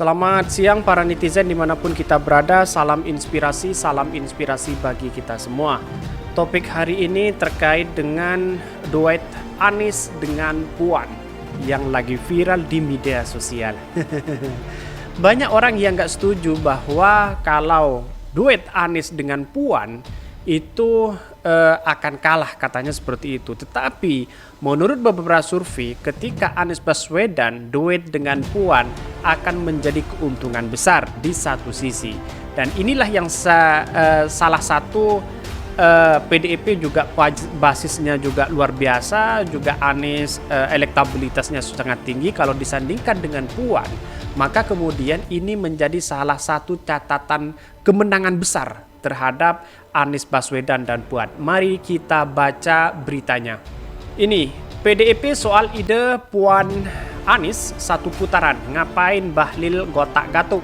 Selamat siang para netizen dimanapun kita berada, salam inspirasi bagi kita semua. Topik hari ini terkait dengan duet Anies dengan Puan yang lagi viral di media sosial. Banyak orang yang gak setuju bahwa kalau duet Anies dengan Puan itu akan kalah, katanya seperti itu. Tetapi menurut beberapa survei, ketika Anies Baswedan duet dengan Puan akan menjadi keuntungan besar di satu sisi. Dan inilah yang salah satu PDIP juga basisnya juga luar biasa, juga Anies elektabilitasnya sangat tinggi kalau disandingkan dengan Puan. Maka kemudian ini menjadi salah satu catatan kemenangan besar terhadap Anies Baswedan dan Puan. Mari kita baca beritanya. Ini PDIP soal ide Puan Anies satu putaran. Ngapain Bahlil gotak-gatuk?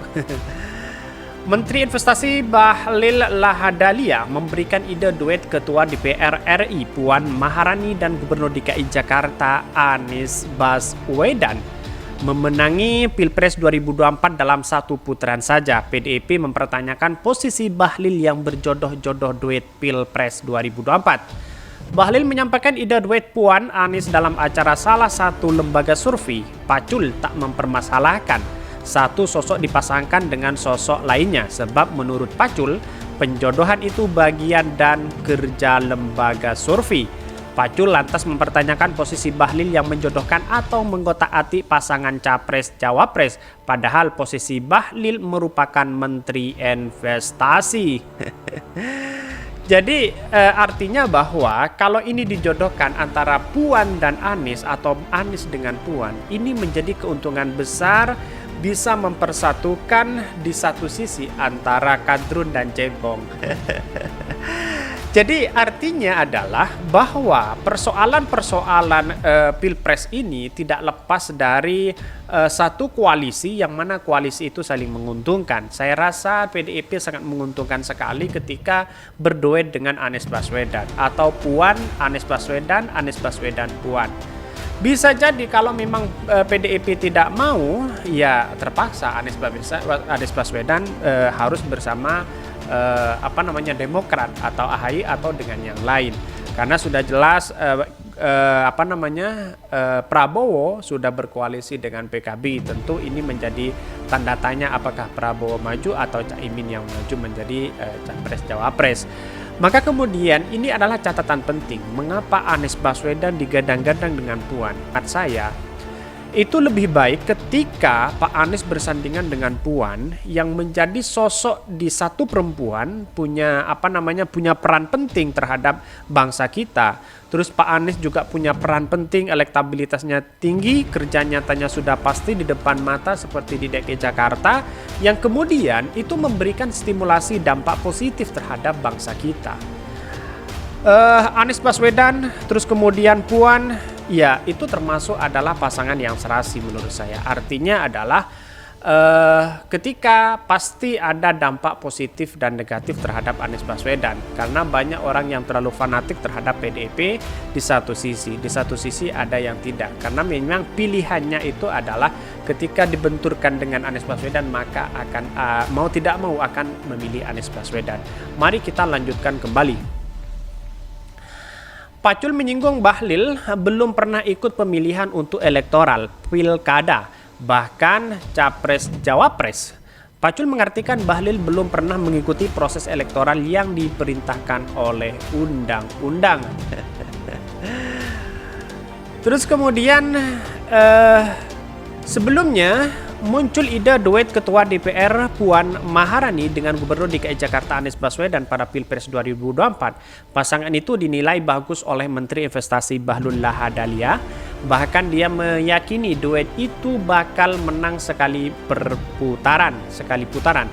Menteri Investasi Bahlil Lahadalia memberikan ide duet Ketua DPR RI Puan Maharani dan Gubernur DKI Jakarta Anies Baswedan memenangi Pilpres 2024 dalam satu putaran saja. PDIP mempertanyakan posisi Bahlil yang berjodoh-jodoh duet Pilpres 2024. Bahlil menyampaikan ide duet Puan Anies dalam acara salah satu lembaga survei. Pacul tak mempermasalahkan satu sosok dipasangkan dengan sosok lainnya, sebab menurut Pacul, penjodohan itu bagian dan kerja lembaga survei. Pacul lantas mempertanyakan posisi Bahlil yang menjodohkan atau menggotak-atik pasangan Capres-Cawapres, padahal posisi Bahlil merupakan Menteri Investasi. Jadi artinya bahwa kalau ini dijodohkan antara Puan dan Anies atau Anies dengan Puan, ini menjadi keuntungan besar, bisa mempersatukan di satu sisi antara kadrun dan cebong. Jadi artinya adalah bahwa persoalan-persoalan Pilpres ini tidak lepas dari satu koalisi yang mana koalisi itu saling menguntungkan. Saya rasa PDIP sangat menguntungkan sekali ketika berduet dengan Anies Baswedan atau Puan Anies Baswedan, Anies Baswedan Puan. Bisa jadi kalau memang PDIP tidak mau, ya terpaksa Anies Baswedan harus bersama Demokrat atau AHY atau dengan yang lain, karena sudah jelas Prabowo sudah berkoalisi dengan PKB. Tentu ini menjadi tanda tanya apakah Prabowo maju atau Caimin yang maju menjadi Capres-Cawapres. Maka kemudian ini adalah catatan penting mengapa Anies Baswedan digadang-gadang dengan Puan. Menurut saya itu lebih baik ketika Pak Anies bersandingan dengan Puan yang menjadi sosok di satu perempuan punya peran penting terhadap bangsa kita. Terus Pak Anies juga punya peran penting, elektabilitasnya tinggi, kerja nyatanya sudah pasti di depan mata seperti di DKI Jakarta, yang kemudian itu memberikan stimulasi dampak positif terhadap bangsa kita. Anies Baswedan, terus kemudian Puan, ya itu termasuk adalah pasangan yang serasi menurut saya. Artinya adalah ketika pasti ada dampak positif dan negatif terhadap Anies Baswedan, karena banyak orang yang terlalu fanatik terhadap PDIP di satu sisi ada yang tidak, karena memang pilihannya itu adalah ketika dibenturkan dengan Anies Baswedan maka akan mau tidak mau akan memilih Anies Baswedan. Mari kita lanjutkan kembali. Pacul menyinggung Bahlil belum pernah ikut pemilihan untuk elektoral, pilkada, bahkan Capres-Cawapres. Pacul mengartikan Bahlil belum pernah mengikuti proses elektoral yang diperintahkan oleh undang-undang. Terus kemudian sebelumnya muncul ide duet Ketua DPR Puan Maharani dengan Gubernur DKI Jakarta Anies Baswedan pada Pilpres 2024. Pasangan itu dinilai bagus oleh Menteri Investasi Bahlil Lahadalia. Bahkan dia meyakini duet itu bakal menang sekali putaran.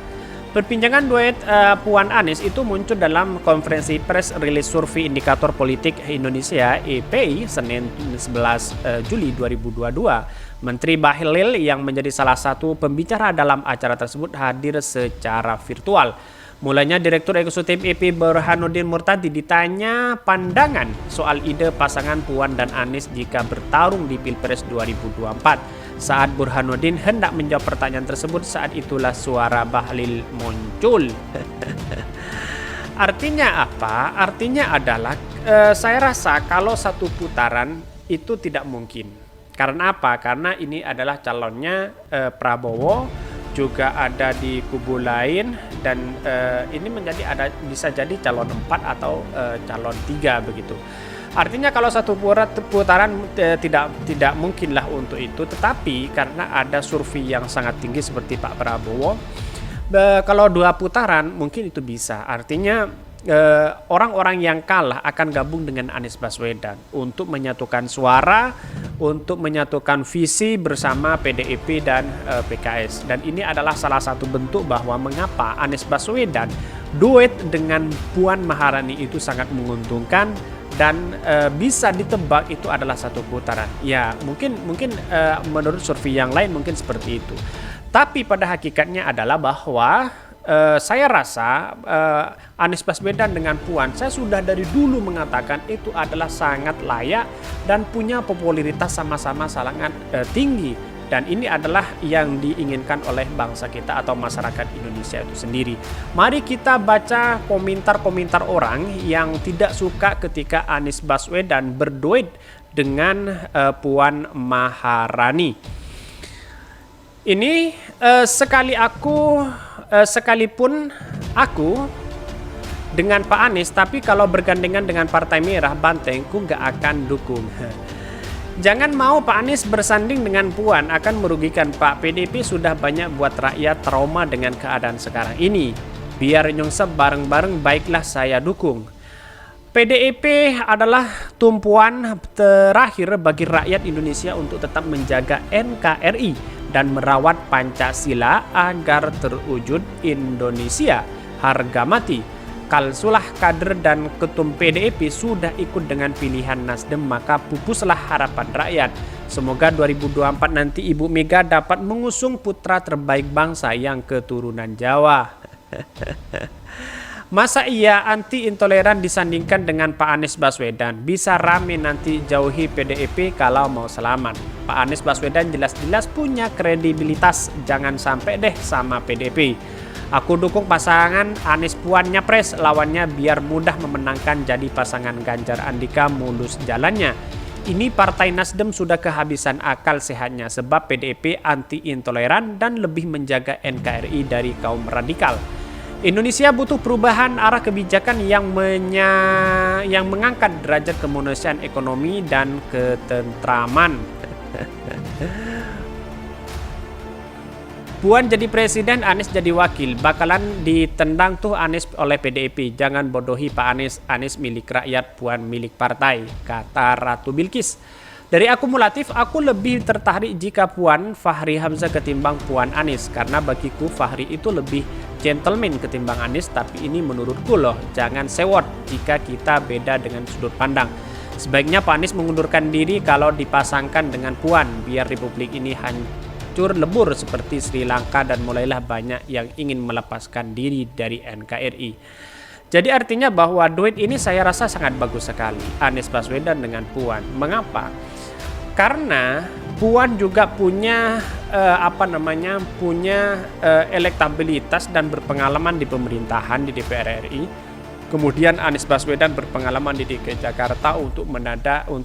Perbincangan duet Puan Anies itu muncul dalam konferensi pers rilis survei Indikator Politik Indonesia (IPI) Senin 11 Juli 2022. Menteri Bahlil yang menjadi salah satu pembicara dalam acara tersebut hadir secara virtual. Mulanya Direktur Eksekutif IP Burhanuddin Murtadi ditanya pandangan soal ide pasangan Puan dan Anies jika bertarung di Pilpres 2024. Saat Burhanuddin hendak menjawab pertanyaan tersebut, saat itulah suara Bahlil muncul. Artinya apa? Artinya adalah saya rasa kalau satu putaran itu tidak mungkin. Karena apa? Karena ini adalah calonnya Prabowo, juga ada di kubu lain, dan ini bisa jadi calon 4 atau calon 3 begitu. Artinya kalau satu putaran tidak mungkinlah untuk itu, tetapi karena ada survei yang sangat tinggi seperti Pak Prabowo, kalau 2 putaran mungkin itu bisa. Artinya orang-orang yang kalah akan gabung dengan Anies Baswedan untuk menyatukan suara, untuk menyatukan visi bersama PDIP dan PKS. Dan ini adalah salah satu bentuk bahwa mengapa Anies Baswedan duet dengan Puan Maharani itu sangat menguntungkan, dan bisa ditebak itu adalah satu putaran. Ya, mungkin menurut survei yang lain mungkin seperti itu. Tapi pada hakikatnya adalah bahwa saya rasa Anies Baswedan dengan Puan, saya sudah dari dulu mengatakan itu adalah sangat layak dan punya popularitas sama-sama sangat tinggi. Dan ini adalah yang diinginkan oleh bangsa kita atau masyarakat Indonesia itu sendiri. Mari kita baca komentar-komentar orang yang tidak suka ketika Anies Baswedan berduet dengan Puan Maharani. Ini sekalipun aku dengan Pak Anies, tapi kalau bergandengan dengan Partai Merah Banteng, ku nggak akan dukung. Jangan mau Pak Anies bersanding dengan Puan, akan merugikan Pak. PDIP sudah banyak buat rakyat trauma dengan keadaan sekarang ini. Biar nyungsep bareng-bareng, baiklah saya dukung. PDIP adalah tumpuan terakhir bagi rakyat Indonesia untuk tetap menjaga NKRI dan merawat Pancasila agar terwujud Indonesia harga mati. Kalsulah kader dan ketum PDIP sudah ikut dengan pilihan Nasdem, maka pupuslah harapan rakyat. Semoga 2024 nanti Ibu Mega dapat mengusung putra terbaik bangsa yang keturunan Jawa. Masa iya anti intoleran disandingkan dengan Pak Anies Baswedan? Bisa rame nanti, jauhi PDIP kalau mau selamat. Pak Anies Baswedan jelas-jelas punya kredibilitas, jangan sampai deh sama PDIP. Aku dukung pasangan Anies Puan nyapres, lawannya biar mudah memenangkan, jadi pasangan Ganjar Andika mulus jalannya. Ini Partai Nasdem sudah kehabisan akal sehatnya sebab PDIP anti intoleran dan lebih menjaga NKRI dari kaum radikal. Indonesia butuh perubahan arah kebijakan yang mengangkat derajat kemanusiaan, ekonomi, dan ketentraman. Puan jadi presiden, Anies jadi wakil. Bakalan ditendang tuh Anies oleh PDIP. Jangan bodohi Pak Anies. Anies milik rakyat, Puan milik partai, kata Ratu Bilqis. Dari akumulatif, aku lebih tertarik jika Puan Fahri Hamzah ketimbang Puan Anies. Karena bagiku Fahri itu lebih gentleman ketimbang Anies. Tapi ini menurutku loh, jangan sewot jika kita beda dengan sudut pandang. Sebaiknya Pak Anies mengundurkan diri kalau dipasangkan dengan Puan, biar Republik ini hancur lebur seperti Sri Lanka dan mulailah banyak yang ingin melepaskan diri dari NKRI. Jadi artinya bahwa duet ini saya rasa sangat bagus sekali, Anies Baswedan dengan Puan. Mengapa? Karena Puan juga punya elektabilitas dan berpengalaman di pemerintahan di DPR RI. Kemudian Anies Baswedan berpengalaman di DKI Jakarta untuk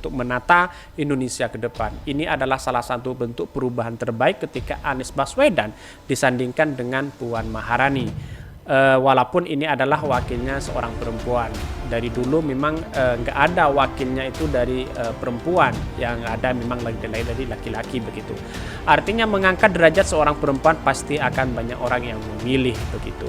menata Indonesia ke depan. Ini adalah salah satu bentuk perubahan terbaik ketika Anies Baswedan disandingkan dengan Puan Maharani. Walaupun ini adalah wakilnya seorang perempuan. Dari dulu memang nggak ada wakilnya itu dari perempuan, yang ada memang dari laki-laki begitu. Artinya mengangkat derajat seorang perempuan pasti akan banyak orang yang memilih begitu.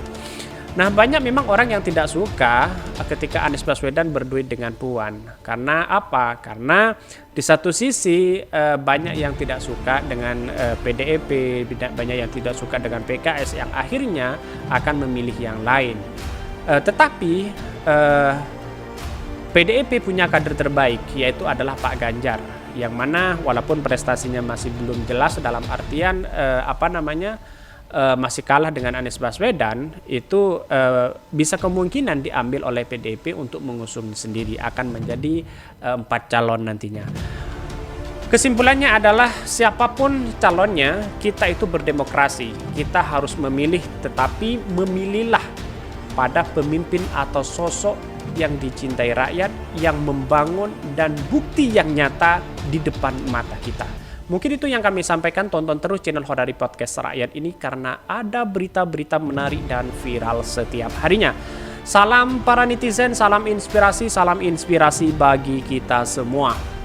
Nah, banyak memang orang yang tidak suka ketika Anies Baswedan berduet dengan Puan. Karena apa? Karena di satu sisi banyak yang tidak suka dengan PDIP, banyak yang tidak suka dengan PKS yang akhirnya akan memilih yang lain. Tetapi PDIP punya kader terbaik, yaitu adalah Pak Ganjar. Yang mana walaupun prestasinya masih belum jelas dalam artian masih kalah dengan Anies Baswedan, itu bisa kemungkinan diambil oleh PDIP untuk mengusung sendiri, akan menjadi 4 calon nantinya. Kesimpulannya adalah siapapun calonnya, kita itu berdemokrasi. Kita harus memilih, tetapi memilihlah pada pemimpin atau sosok yang dicintai rakyat, yang membangun dan bukti yang nyata di depan mata kita. Mungkin itu yang kami sampaikan. Tonton terus channel Khodari Podcast Rakyat ini karena ada berita-berita menarik dan viral setiap harinya. Salam para netizen, salam inspirasi bagi kita semua.